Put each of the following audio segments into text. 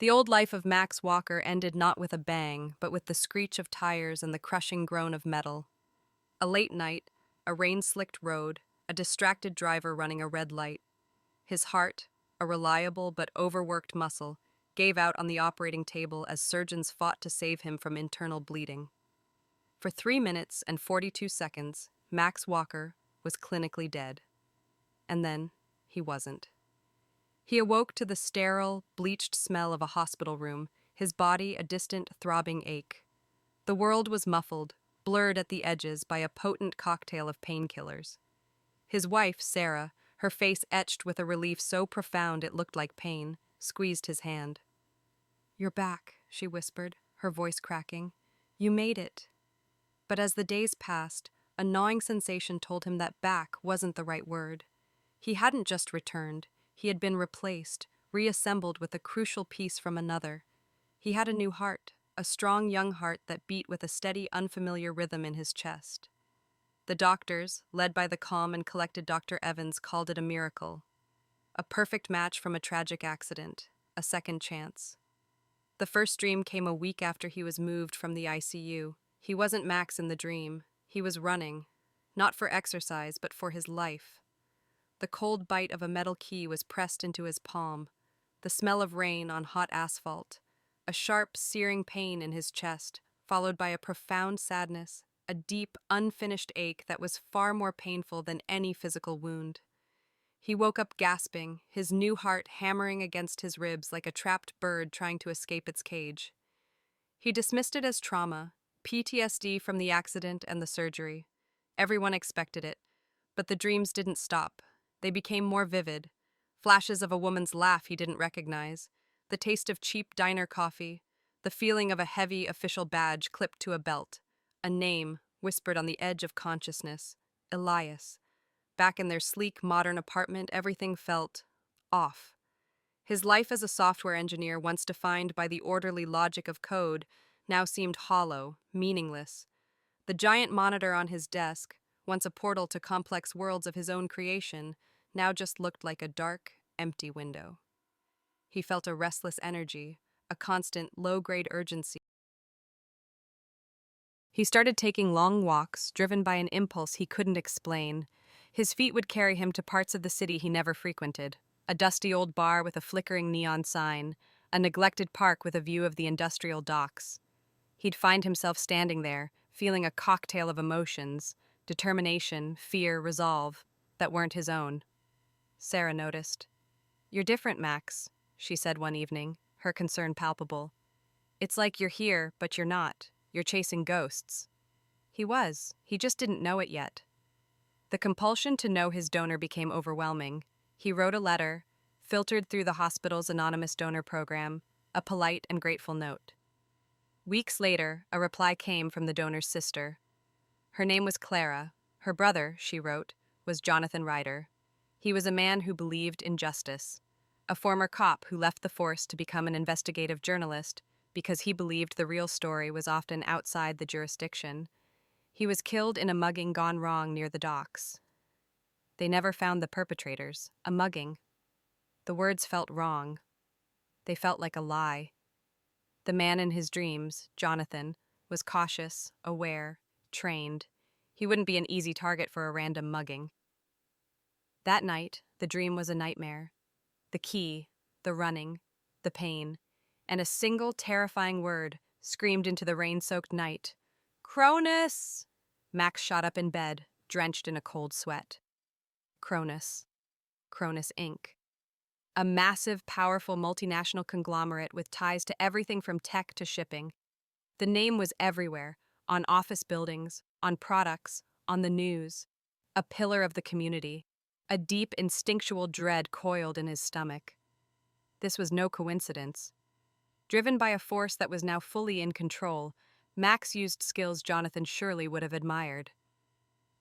The old life of Max Walker ended not with a bang, but with the screech of tires and the crushing groan of metal. A late night, a rain-slicked road, a distracted driver running a red light. His heart, a reliable but overworked muscle, gave out on the operating table as surgeons fought to save him from internal bleeding. For 3 minutes and 42 seconds, Max Walker was clinically dead. And then, he wasn't. He awoke to the sterile, bleached smell of a hospital room, his body a distant, throbbing ache. The world was muffled, blurred at the edges by a potent cocktail of painkillers. His wife, Sarah, her face etched with a relief so profound it looked like pain, squeezed his hand. "You're back," she whispered, her voice cracking. "You made it." But as the days passed, a gnawing sensation told him that back wasn't the right word. He hadn't just returned, he had been replaced, reassembled with a crucial piece from another. He had a new heart, a strong young heart that beat with a steady, unfamiliar rhythm in his chest. The doctors, led by the calm and collected Dr. Evans, called it a miracle. A perfect match from a tragic accident, a second chance. The first dream came a week after he was moved from the ICU. He wasn't Max in the dream. He was running, not for exercise, but for his life. The cold bite of a metal key was pressed into his palm, the smell of rain on hot asphalt, a sharp, searing pain in his chest, followed by a profound sadness, a deep, unfinished ache that was far more painful than any physical wound. He woke up gasping, his new heart hammering against his ribs like a trapped bird trying to escape its cage. He dismissed it as trauma, PTSD from the accident and the surgery. Everyone expected it, but the dreams didn't stop. They became more vivid. Flashes of a woman's laugh he didn't recognize, the taste of cheap diner coffee, the feeling of a heavy official badge clipped to a belt, a name whispered on the edge of consciousness, Elias. Back in their sleek, modern apartment, everything felt off. His life as a software engineer, once defined by the orderly logic of code, now seemed hollow, meaningless. The giant monitor on his desk, once a portal to complex worlds of his own creation, now just looked like a dark, empty window. He felt a restless energy, a constant, low-grade urgency. He started taking long walks, driven by an impulse he couldn't explain. His feet would carry him to parts of the city he never frequented. A dusty old bar with a flickering neon sign, a neglected park with a view of the industrial docks. He'd find himself standing there, feeling a cocktail of emotions, determination, fear, resolve, that weren't his own. Sarah noticed. "You're different, Max," she said one evening, her concern palpable. "It's like you're here, but you're not. You're chasing ghosts." He was. He just didn't know it yet. The compulsion to know his donor became overwhelming. He wrote a letter, filtered through the hospital's anonymous donor program, a polite and grateful note. Weeks later, a reply came from the donor's sister. Her name was Clara. Her brother, she wrote, was Jonathan Ryder. He was a man who believed in justice, a former cop who left the force to become an investigative journalist because he believed the real story was often outside the jurisdiction. He was killed in a mugging gone wrong near the docks. They never found the perpetrators. A mugging. The words felt wrong. They felt like a lie. The man in his dreams, Jonathan, was cautious, aware, trained. He wouldn't be an easy target for a random mugging. That night, the dream was a nightmare. The key, the running, the pain, and a single terrifying word screamed into the rain-soaked night. "Cronus!" Max shot up in bed, drenched in a cold sweat. Cronus. Cronus Inc. A massive, powerful multinational conglomerate with ties to everything from tech to shipping. The name was everywhere, on office buildings, on products, on the news. A pillar of the community. A deep, instinctual dread coiled in his stomach. This was no coincidence. Driven by a force that was now fully in control, Max used skills Jonathan surely would have admired.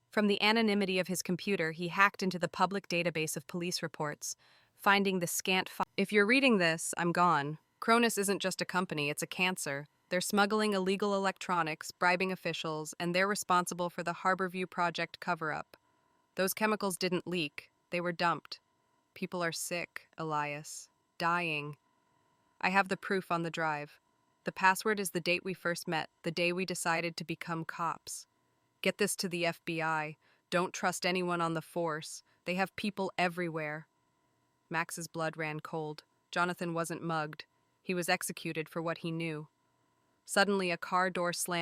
From the anonymity of his computer, he hacked into the public database of police reports, finding the scant If you're reading this, I'm gone. Cronus isn't just a company, it's a cancer. They're smuggling illegal electronics, bribing officials, and they're responsible for the Harborview Project cover-up. Those chemicals didn't leak, they were dumped. People are sick, Elias. Dying. I have the proof on the drive. The password is the date we first met, the day we decided to become cops. Get this to the FBI. Don't trust anyone on the force. They have people everywhere. Max's blood ran cold. Jonathan wasn't mugged. He was executed for what he knew. Suddenly, a car door slammed.